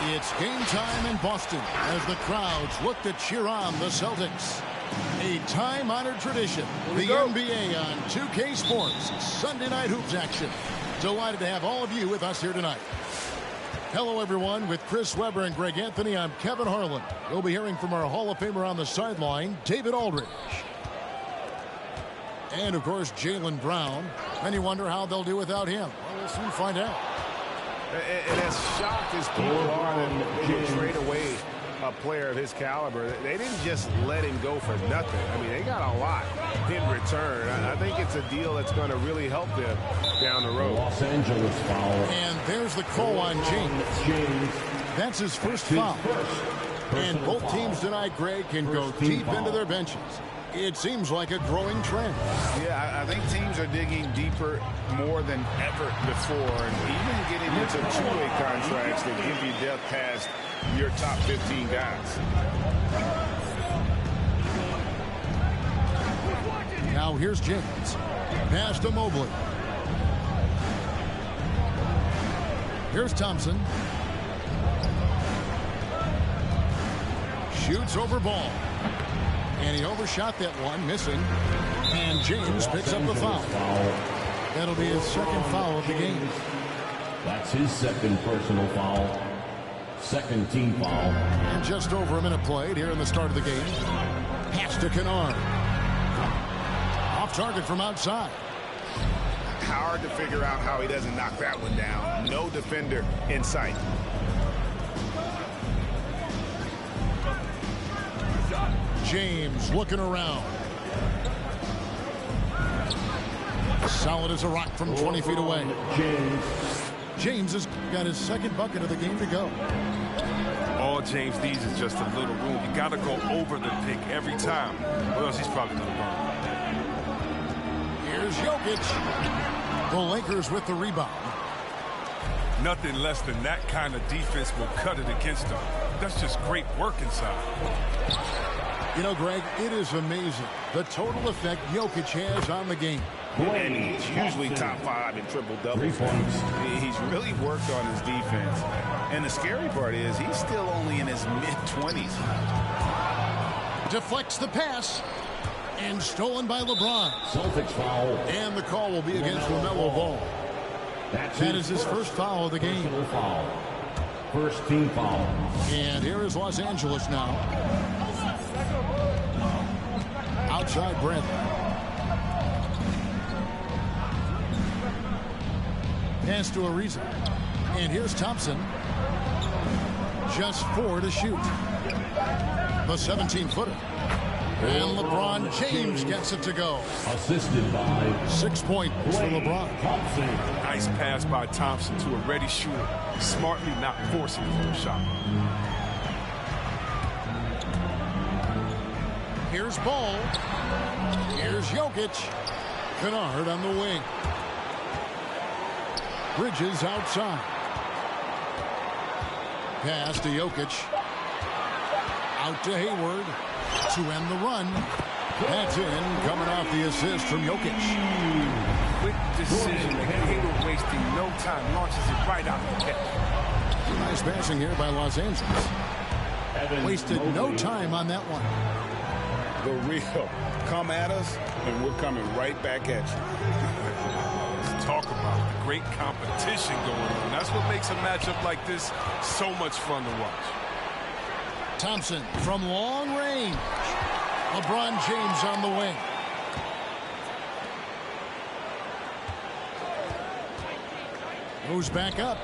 It's game time in Boston as the crowds look to cheer on the Celtics. A time-honored tradition, the NBA on 2K Sports Sunday Night Hoops action. Delighted to have all of you with us here tonight. Hello, everyone. With Chris Webber and Greg Anthony, I'm Kevin Harlan. We'll be hearing from our Hall of Famer on the sideline, David Aldridge. And, of course, Jaylen Brown. And you wonder how they'll do without him. Well, we'll soon find out. And as shocked as people are that they would trade away a player of his caliber, they didn't just let him go for nothing. I mean, they got a lot in return. I think it's a deal that's going to really help them down the road. Los Angeles foul. And there's the call on James. That's his first foul. And both teams tonight, Greg, can go deep into their benches. It seems like a growing trend. Yeah, I think teams are digging deeper more than ever before, and even getting into two-way contracts that give you depth past your top 15 guys. Now here's James. Pass to Mobley. Here's Thompson. Shoots over ball. And he overshot that one, missing. And James picks up the foul. That'll be his second foul of the game. That's his second personal foul. Second team foul. And just over a minute played here in the start of the game. Pass to Kennard. Off target from outside. Hard to figure out how he doesn't knock that one down. No defender in sight. James looking around. Solid as a rock from 20 feet away. James has got his second bucket of the game to go. All James needs is just a little room. You got to go over the pick every time, or else he's probably going to burn. Here's Jokic. The Lakers with the rebound. Nothing less than that kind of defense will cut it against them. That's just great work inside. You know, Greg, it is amazing the total effect Jokic has on the game. And he's usually top 5 in triple-doubles. He's really worked on his defense. And the scary part is he's still only in his mid-20s. Deflects the pass. And stolen by LeBron. Celtics foul. And the call will be against LaMelo Ball. That is his first foul of the game. Foul. First team foul. And here is Los Angeles now. Outside Bradley. Pass to Ariza. And here's Thompson. Just 4 to shoot. The 17-footer. And LeBron James gets it to go. Assisted by 6 points for LeBron. Thompson. Nice pass by Thompson to a ready shooter. Smartly not forcing him for a shot. Here's Ball. Here's Jokic. Kennard on the wing. Bridges outside. Pass to Jokic. Out to Hayward. To end the run. That's in, coming off the assist from Jokic. Quick decision. Hayward wasting no time. Launches it right out of the catch. Nice passing here by Los Angeles. Wasted no time on that one. The real. Come at us, and we're coming right back at you. Let's talk about the great competition going on. That's what makes a matchup like this so much fun to watch. Thompson from long range. LeBron James on the wing. Moves back up.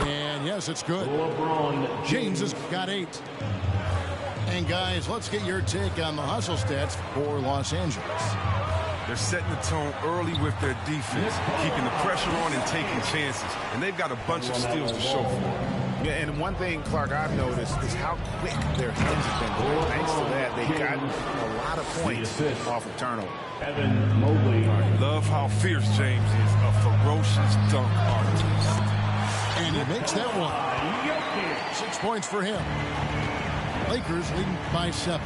And yes, it's good. LeBron James has got 8. And guys, let's get your take on the hustle stats for Los Angeles. They're setting the tone early with their defense, keeping the pressure on and taking chances. And they've got a bunch of steals to show for it. Yeah, and one thing, Clark, I've noticed is how quick their hands have been. Thanks to that, they've gotten a lot of points off of turnover. Evan Mobley. Love how fierce James is, a ferocious dunk artist. And he makes that one. 6 points for him. Lakers leading by 7.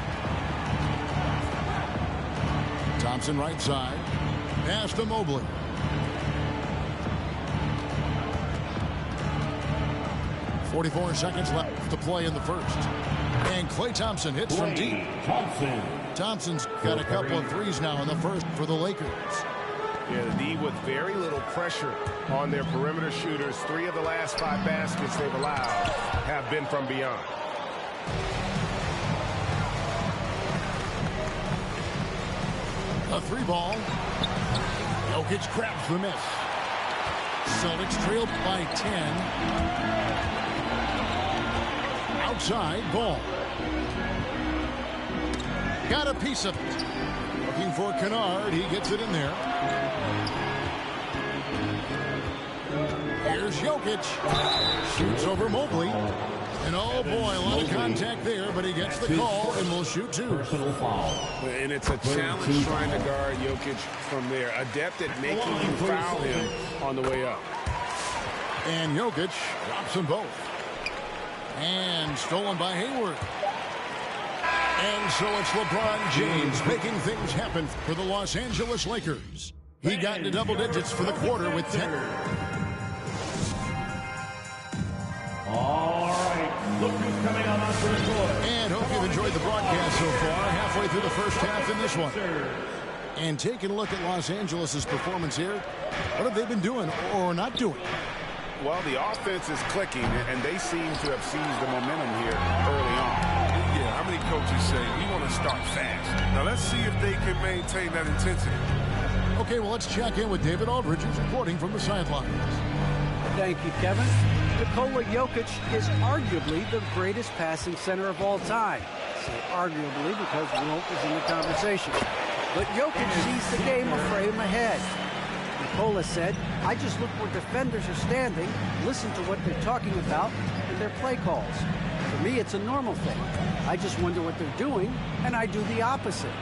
Thompson right side. Pass to Mobley. .44 seconds left to play in the first. And Klay Thompson hits from deep. Thompson's got a couple of threes now in the first for the Lakers. Yeah, the D with very little pressure on their perimeter shooters. 3 of the last 5 baskets they've allowed have been from beyond. A 3-ball. Jokic grabs the miss. Celtics trailed by 10. Outside ball. Got a piece of it. Looking for Kennard. He gets it in there. Here's Jokic. Shoots over Mobley. And oh boy, a lot of contact there, but he gets the call and will shoot 2. Personal foul. And it's a challenge trying to guard Jokic from there. Adept at making you foul him on the way up. And Jokic drops them both. And stolen by Hayward. And so it's LeBron James making things happen for the Los Angeles Lakers. He got into double digits for the quarter with 10. All right, look who's coming out onto the court. And hope you've enjoyed the broadcast so far. Halfway through the first half in this one. And taking a look at Los Angeles' performance here. What have they been doing or not doing? Well, the offense is clicking, and they seem to have seized the momentum here early on. Yeah, how many coaches say we want to start fast? Now let's see if they can maintain that intensity. Okay, well, let's check in with David Aldridge, who's reporting from the sidelines. Thank you, Kevin. Nikola Jokic is arguably the greatest passing center of all time. I say arguably because Wilt is in the conversation. But Jokic sees the game a frame ahead. Nikola said, I just look where defenders are standing, listen to what they're talking about, and their play calls. For me, it's a normal thing. I just wonder what they're doing, and I do the opposite.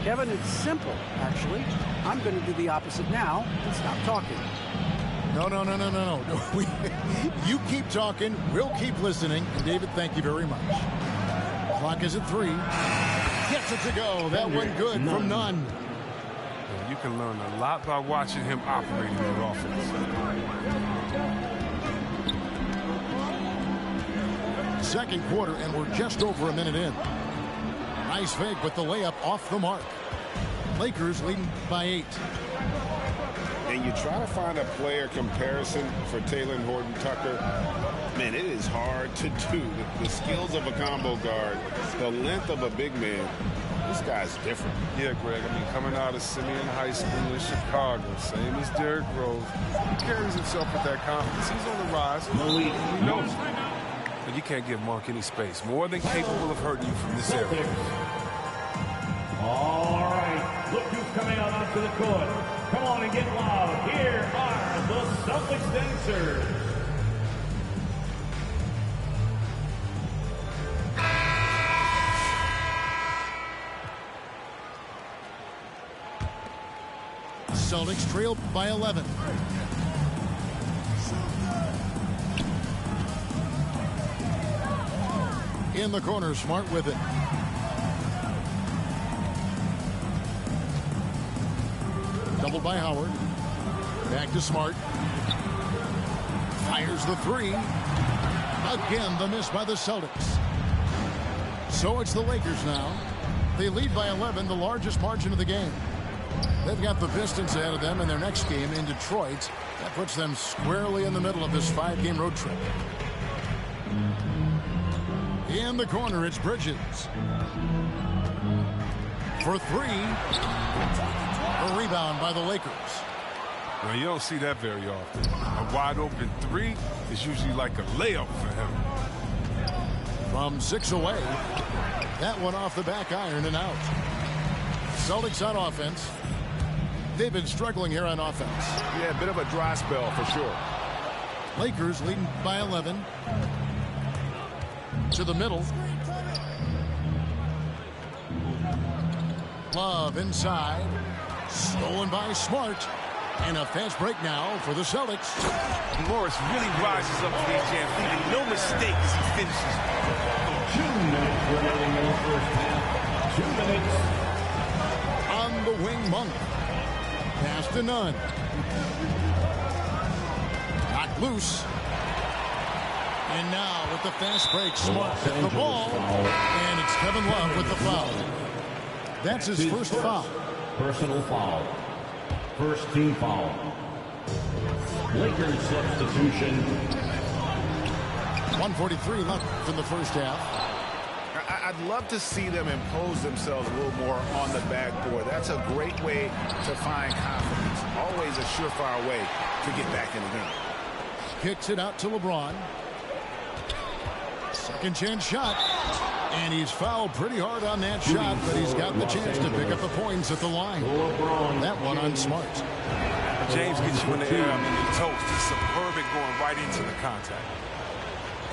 Kevin, it's simple, actually. I'm going to do the opposite now and stop talking. No. You keep talking, we'll keep listening. And David, thank you very much. Clock is at 3. Gets it to go. That one good from none. You can learn a lot by watching him operate in their offense. Second quarter, and we're just over a minute in. Nice fake, but the layup off the mark. Lakers leading by 8. And you try to find a player comparison for Taylor and Horton Tucker. Man, it is hard to do. The skills of a combo guard, the length of a big man. This guy's different. Yeah, Greg. I mean, coming out of Simeon High School in Chicago, same as Derrick Rose. He carries himself with that confidence. He's on the rise. He knows it. But you can't give Monk any space. More than capable of hurting you from this area. All right, look who's coming out onto the court. Come on and get loud. Here are the Celtics dancers. Celtics trailed by 11. In the corner, Smart with it. Doubled by Howard. Back to Smart. Fires the 3. Again, the miss by the Celtics. So it's the Lakers now. They lead by 11, the largest margin of the game. They've got the Pistons ahead of them in their next game in Detroit. That puts them squarely in the middle of this 5-game road trip. In the corner, it's Bridges. For three. A rebound by the Lakers. Well, you don't see that very often. A wide open three is usually like a layup for him. From 6 away. That one off the back iron and out. Celtics on offense. They've been struggling here on offense. Yeah, a bit of a dry spell for sure. Lakers leading by 11. To the middle. Love inside. Stolen by Smart. And a fast break now for the Celtics. Morris really rises up to these jams, leaving no mistake as he finishes. 2 minutes remaining in the first half. 2 minutes. On the wing, Monk. Pass to Nunn. Knocked loose. And now with the fast break, Smart hit the ball. And it's Kevin Love with the foul. That's his first foul. Personal foul. First team foul. Lakers substitution. 1:43 left in the first half. I'd love to see them impose themselves a little more on the backboard. That's a great way to find confidence. Always a surefire way to get back in the game. Kicks it out to LeBron. Second chance shot. And he's fouled pretty hard on that shot, but he's got the chance to pick up the points at the line. That one on Smart. James gets you in the air. I mean, you're toast. He's superb at going right into the contact.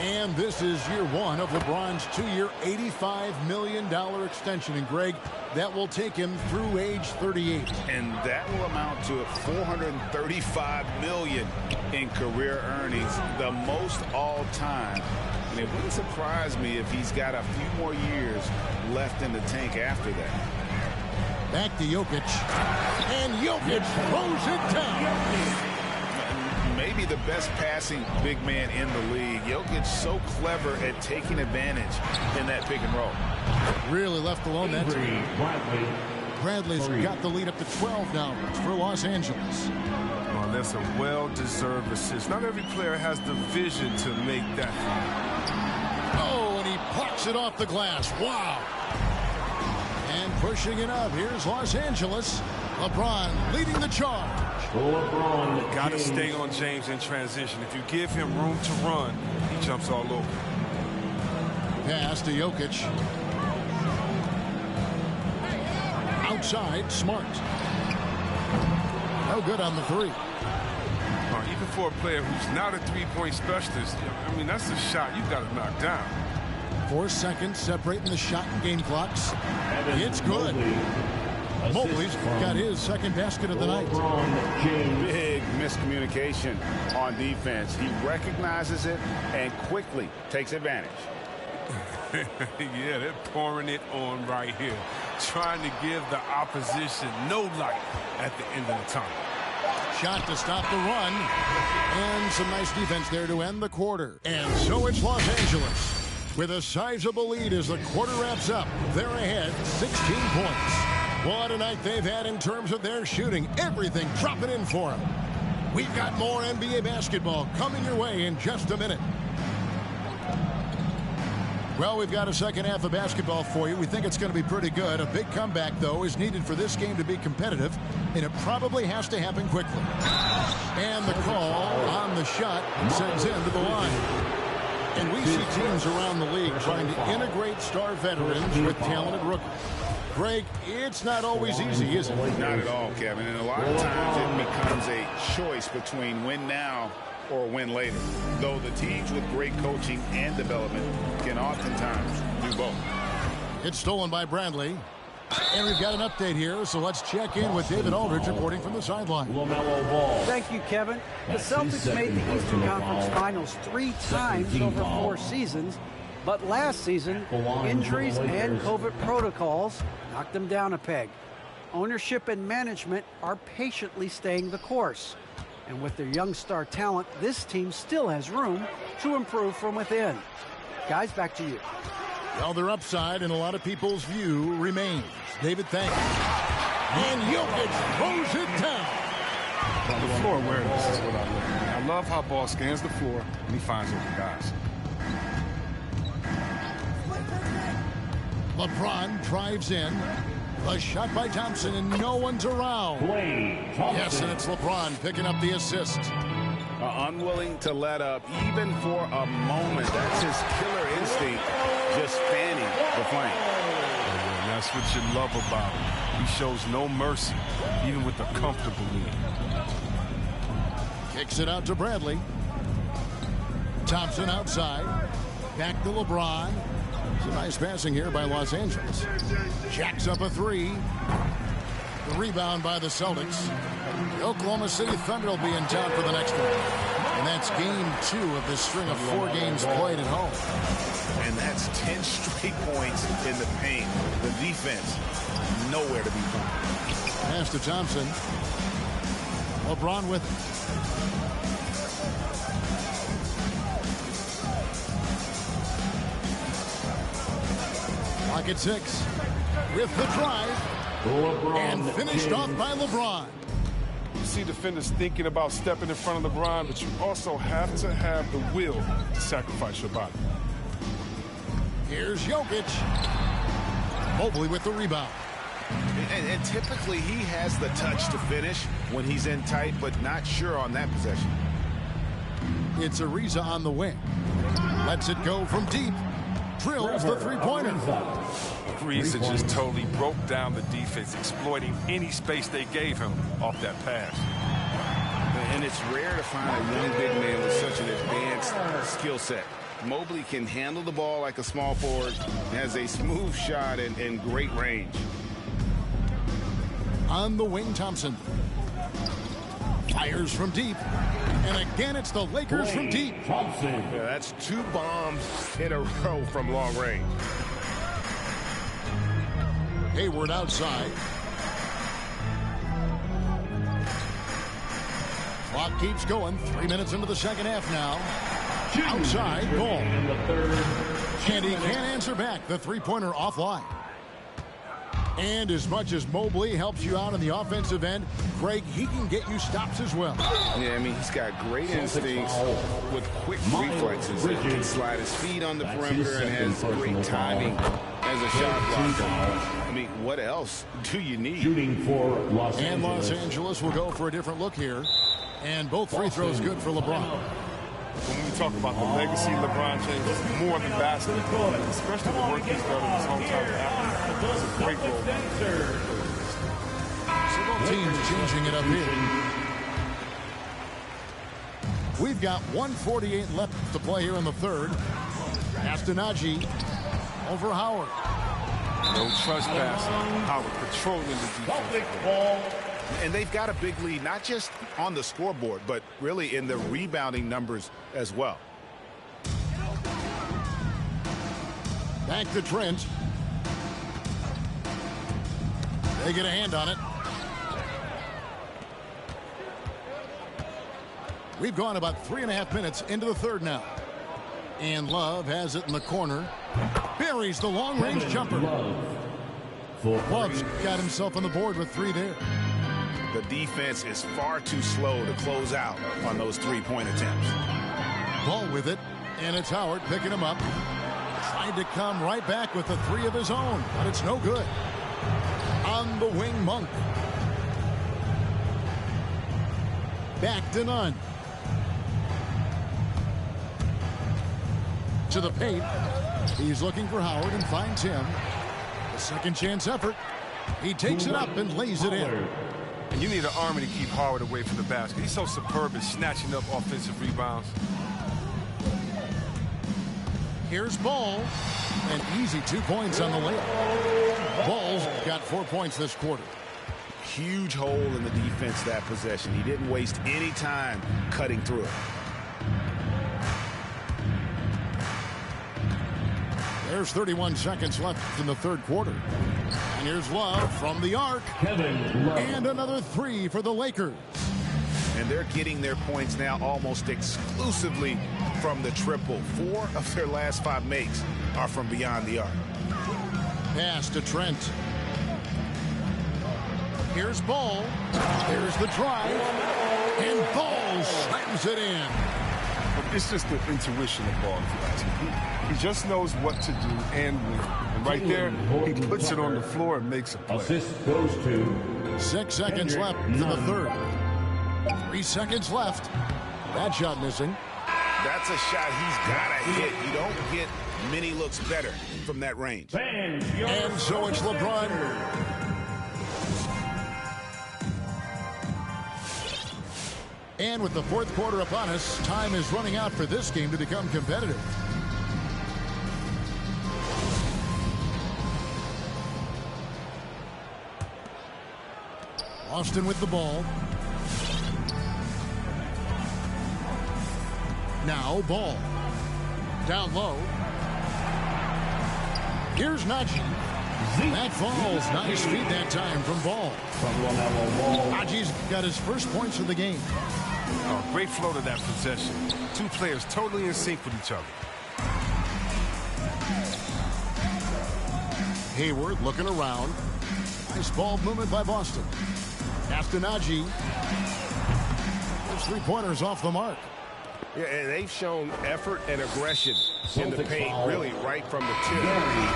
And this is year one of LeBron's 2-year, $85 million extension. And, Greg, that will take him through age 38. And that will amount to $435 million in career earnings, the most all time. And it wouldn't surprise me if he's got a few more years left in the tank after that. Back to Jokic. And Jokic throws it down. Maybe the best passing big man in the league. Jokic so clever at taking advantage in that pick and roll. Really left alone that time. Bradley's got the lead up to 12 now for Los Angeles. Well, that's a well-deserved assist. Not every player has the vision to make that. Oh, and he plucks it off the glass. Wow. And pushing it up. Here's Los Angeles. LeBron leading the charge. LeBron. Got to stay on James in transition. If you give him room to run, he jumps all over. Pass to Jokic. Outside, Smart. No good on the three. Even for a player who's not a three-point specialist, I mean, that's a shot you got to knock down. 4 seconds separating the shot and game clocks. It's good. Mobley's got his second basket of the night. Big miscommunication on defense. He recognizes it and quickly takes advantage. Yeah, they're pouring it on right here. Trying to give the opposition no light at the end of the tunnel. Shot to stop the run. And some nice defense there to end the quarter. And so it's Los Angeles with a sizable lead as the quarter wraps up. They're ahead 16 points. What a night they've had in terms of their shooting. Everything dropping in for them. We've got more NBA basketball coming your way in just a minute. Well, we've got a second half of basketball for you. We think it's going to be pretty good. A big comeback, though, is needed for this game to be competitive, and it probably has to happen quickly. And the call on the shot sends into the line. And we see teams around the league trying to integrate star veterans with talented rookies. Greg, it's not always easy, is it? Not at all, Kevin. And a lot of times it becomes a choice between win now or win later. Though the teams with great coaching and development can oftentimes do both. It's stolen by Bradley. And we've got an update here, so let's check in with David Aldridge reporting from the sideline. Thank you, Kevin. The Celtics made the Eastern Conference Finals 3 times over 4 seasons. But last season, injuries and COVID protocols knocked them down a peg. Ownership and management are patiently staying the course. And with their young star talent, this team still has room to improve from within. Guys, back to you. Well, their upside in a lot of people's view remains. David, thank you. And Jokic throws it down. The floor awareness is what I look at. I love how ball scans the floor and he finds open guys. LeBron drives in. The shot by Thompson, and no one's around. Yes, and it's LeBron picking up the assist. Unwilling to let up even for a moment. That's his killer instinct, just fanning the flame. And that's what you love about him. He shows no mercy, even with a comfortable lead. Kicks it out to Bradley. Thompson outside. Back to LeBron. Some nice passing here by Los Angeles. Jacks up a three. The rebound by the Celtics. The Oklahoma City Thunder will be in town for the next one. And that's game 2 of this string of 4 games played at home. And that's 10 straight points in the paint. The defense, nowhere to be found. Pass to Thompson. LeBron with it. Clock at 6. With the drive. And finished off by LeBron. You see defenders thinking about stepping in front of LeBron, but you also have to have the will to sacrifice your body. Here's Jokic. Mobley with the rebound. And typically he has the touch to finish when he's in tight, but not sure on that possession. It's Ariza on the wing. Lets it go from deep. Drills the three-pointer. Ariza just totally broke down the defense, exploiting any space they gave him off that pass. And it's rare to find a young big man with such an advanced skill set. Mobley can handle the ball like a small forward, has a smooth shot and great range. On the wing, Thompson. Fires from deep. And again, it's the Lakers from deep. Yeah, that's 2 bombs in a row from long range. Hayward outside. Clock keeps going. 3 minutes into the second half now. Outside, Ball. And he can't answer back. The three-pointer offline. And as much as Mobley helps you out on the offensive end, Greg, he can get you stops as well. Yeah, I mean, he's got great instincts with quick reflexes. He can slide his feet on the perimeter and has great timing as a shot blocker. I mean, what else do you need? Shooting for Los And Angeles. Los Angeles will go for a different look here. And both free throws good for LeBron. When we talk about the legacy of LeBron James, it's more than basketball, especially the work he's done in his hometown of Athens. Great role. So both teams changing it up here. We've got 1:48 left to play here in the third. Pass to Najee. Over Howard. No trespassing. Howard patrolling the defense. And they've got a big lead, not just on the scoreboard, but really in the rebounding numbers as well. Back to Trent. They get a hand on it. We've gone about 3.5 minutes into the third now. And Love has it in the corner. Buries the long-range jumper. Love's got himself on the board with 3 there. The defense is far too slow to close out on those three-point attempts. Ball with it, and it's Howard picking him up. Tried to come right back with a 3 of his own, but it's no good. On the wing, Monk. Back to Nunn. To the paint. He's looking for Howard and finds him. A second chance effort. He takes it up and lays it in. And you need an army to keep Howard away from the basket. He's so superb at snatching up offensive rebounds. Here's Ball. An easy 2 points on the layup. Ball's got 4 points this quarter. Huge hole in the defense that possession. He didn't waste any time cutting through it. There's 31 seconds left in the third quarter. And here's Love from the arc. And another 3 for the Lakers. And they're getting their points now almost exclusively from the triple. 4 of their last 5 makes are from beyond the arc. Pass to Trent. Here's Ball. There's the drive. And Ball slams it in. It's just the intuition of ball, if you ask me. He just knows what to do and when. And right there, he puts it on the floor and makes a play. Assist goes to 6 seconds left in the third. 3 seconds left. That shot missing. That's a shot he's got to hit. You don't get many looks better from that range. And so it's LeBron. And with the fourth quarter upon us, time is running out for this game to become competitive. Austin with the ball. Now ball. Down low. Here's Najee. That falls. Nice feed that time from Ball. Najee's got his first points of the game. Oh, great flow to that possession. Two players totally in sync with each other. Hayward looking around. Nice ball movement by Boston. After Najee. Those three-pointers off the mark. Yeah, and they've shown effort and aggression in the paint, really right from the tip.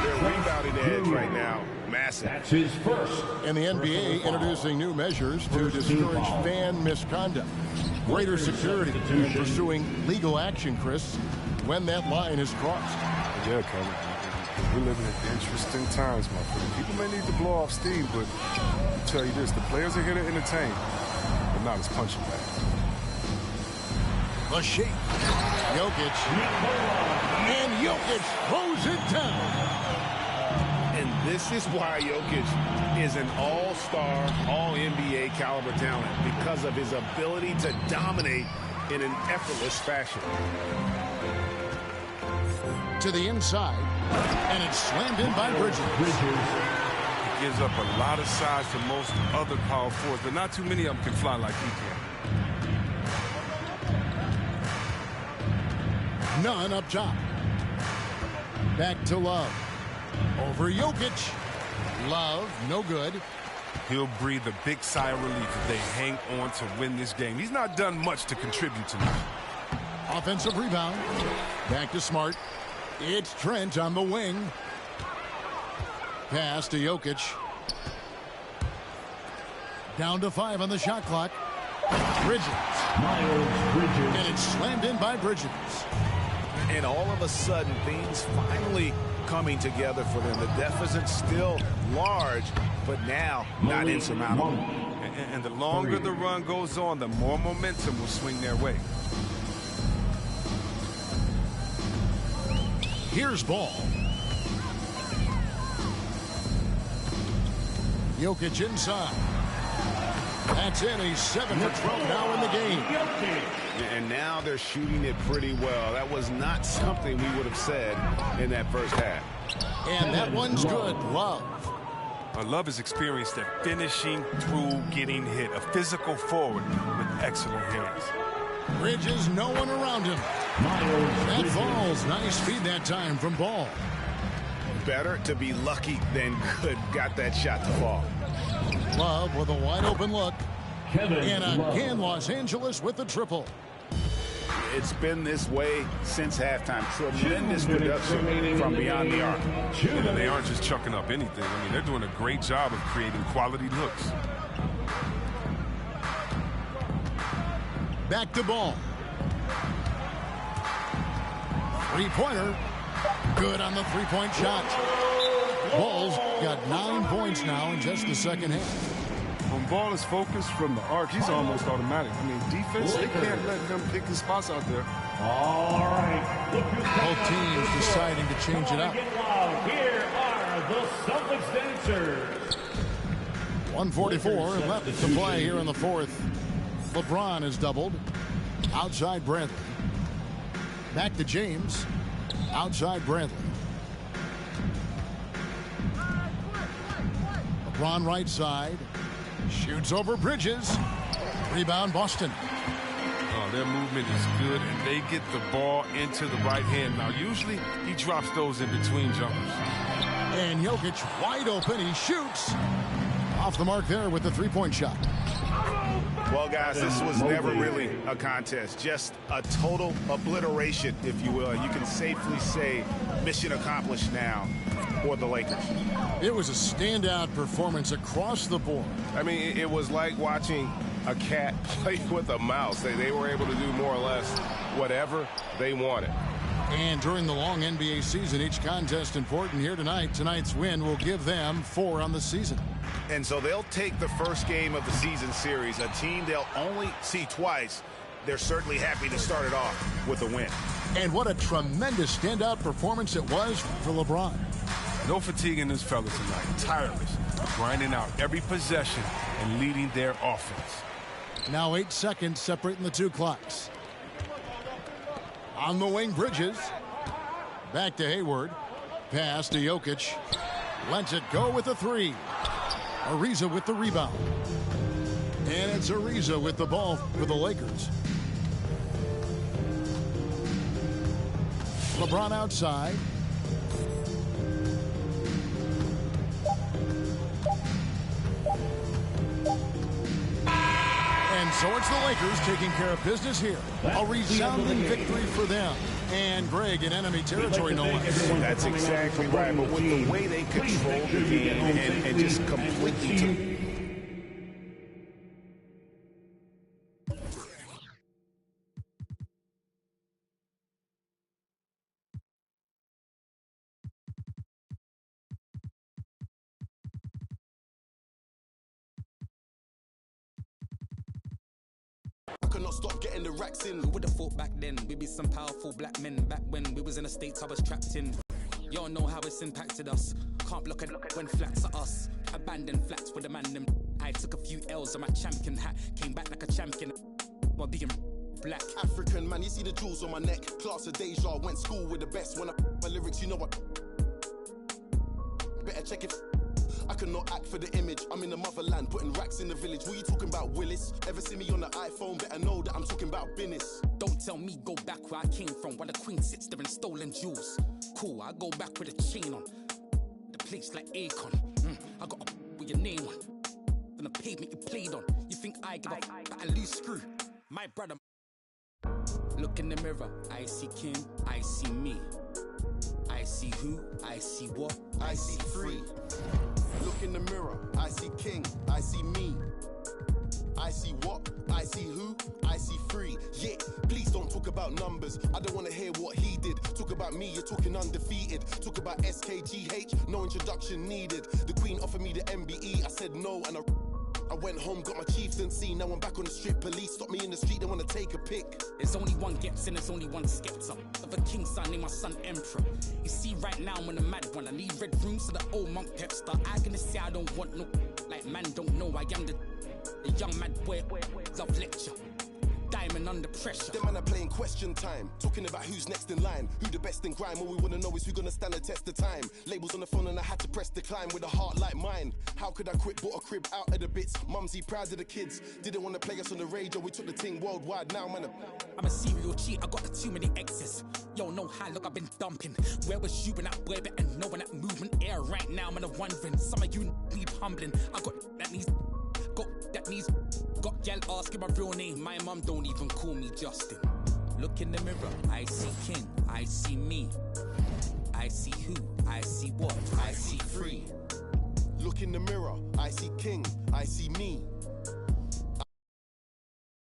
Their rebounding edge right now, massive. That's his first. And the NBA introducing new measures to discourage fan misconduct. Greater security in pursuing legal action, Chris, when that line is crossed. Yeah, Kevin. We're living in interesting times, my friend. People may need to blow off steam, but I'll tell you this, the players are here to entertain, but not as punching bags. The shake. Jokic. And Jokic throws it down. And this is why Jokic is an all-star, all-NBA caliber talent, because of his ability to dominate in an effortless fashion. To the inside, and it's slammed in by Bridges. He gives up a lot of size to most other power forwards, but not too many of them can fly like he can. None up top. Back to Love. Over Jokic. Love, no good. He'll breathe a big sigh of relief if they hang on to win this game. He's not done much to contribute tonight. Offensive rebound. Back to Smart. It's Trent on the wing. Pass to Jokic. Down to 5 on the shot clock. Bridges. And it's slammed in by Bridges. And all of a sudden, things finally coming together for them. The deficit's still large, but now not insurmountable. And the longer the run goes on, the more momentum will swing their way. Here's Ball. Jokic inside. That's in. He's 7 for 12 now in the game. And now they're shooting it pretty well. That was not something we would have said in that first half. And that one's good. Love. Love is experienced at finishing through getting hit. A physical forward with excellent hands. Bridges, no one around him. That falls. Nice feed that time from Ball. Better to be lucky than good. Got that shot to fall. Love with a wide open look. And again, Los Angeles with the triple. It's been this way since halftime. Tremendous production from beyond the arc. And they aren't just chucking up anything. I mean, they're doing a great job of creating quality looks. Back to Ball. Three-pointer. Good on the three-point shot. Ball's got 9 points now in just the second half. When Ball is focused from the arc, he's almost automatic. I mean, defense, they can't let him pick his spots out there. All right. Both teams deciding to change it up. Here are the Celtics dancers. 1:44 left to play here in the fourth. LeBron is doubled. Outside Bradley. Back to James. Outside Bradley. LeBron right side. Shoots over Bridges. Rebound Boston. Oh, their movement is good, and they get the ball into the right hand. Now, usually he drops those in between jumpers. And Jokic wide open. He shoots. Off the mark there with the three-point shot. Well, guys, this was never really a contest. Just a total obliteration, if you will. You can safely say mission accomplished now for the Lakers. It was a standout performance across the board. I mean, it was like watching a cat play with a mouse. They were able to do more or less whatever they wanted. And during the long NBA season, each contest important here tonight. Tonight's win will give them 4 on the season. And so they'll take the first game of the season series, a team they'll only see twice. They're certainly happy to start it off with a win. And what a tremendous standout performance it was for LeBron. No fatigue in this fella tonight. Tireless, grinding out every possession and leading their offense. Now 8 seconds separating the two clocks. On the wing, Bridges. Back to Hayward. Pass to Jokic. Lets it go with a 3. Ariza with the rebound. And it's Ariza with the ball for the Lakers. LeBron outside. And so it's the Lakers taking care of business here. A resounding victory for them. And Greg in enemy territory, no less. That's exactly right. But with the way they controlled the game and just completely took... Not stop getting the racks in. Who would have thought back then we'd be some powerful black men? Back when we was in the States I was trapped in. Y'all know how it's impacted us. Can't block it when flats are us. Abandoned flats with a man them. I took a few L's on my champion hat. Came back like a champion while being black. African man, you see the jewels on my neck. Class of deja, went school with the best. When I my lyrics, you know what? Better check it. I cannot act for the image. I'm in the motherland, putting racks in the village. What you talking about, Willis? Ever see me on the iPhone? Better know that I'm talking about business. Don't tell me go back where I came from, where the queen sits there in stolen jewels. Cool, I go back with a chain on. The place like Akon. I got a with your name on. On the pavement you played on. You think I give up, but I lose screw. My brother. Look in the mirror, I see King, I see me. I see who, I see what, I see free. Look in the mirror, I see King, I see me. I see what, I see who, I see free. Yeah, please don't talk about numbers. I don't want to hear what he did. Talk about me, you're talking undefeated. Talk about SKGH, no introduction needed. The Queen offered me the MBE, I said no, and I went home, got my chieftaincy. Now I'm back on the street. Police stop me in the street, they want to take a pic. There's only one gets and there's only one scepter. Of a king's son, named my son Emperor. You see right now I'm on a mad one. I need red rooms to the old monk Pepster. I gonna say I don't want no, like man don't know I am the young mad boy, love lecture. Diamond under pressure. Them man are playing question time. Talking about who's next in line. Who the best in grime. All we want to know is who gonna stand the test of time. Labels on the phone and I had to press decline with a heart like mine. How could I quit? Bought a crib out of the bits. Mumsy proud of the kids. Didn't want to play us on the radio. We took the thing worldwide. Now man, I'm a serial cheat. I got too many exes. Yo, know how look I've been dumping. Where was you when that boy better know when that movement air right now? Man, I'm wondering. Some of you need humbling. I got that needs. Got gal asking my real name. My mum don't even call me Justin. Look in the mirror, I see King, I see me. I see who, I see what, I see free. Look in the mirror, I see King, I see me.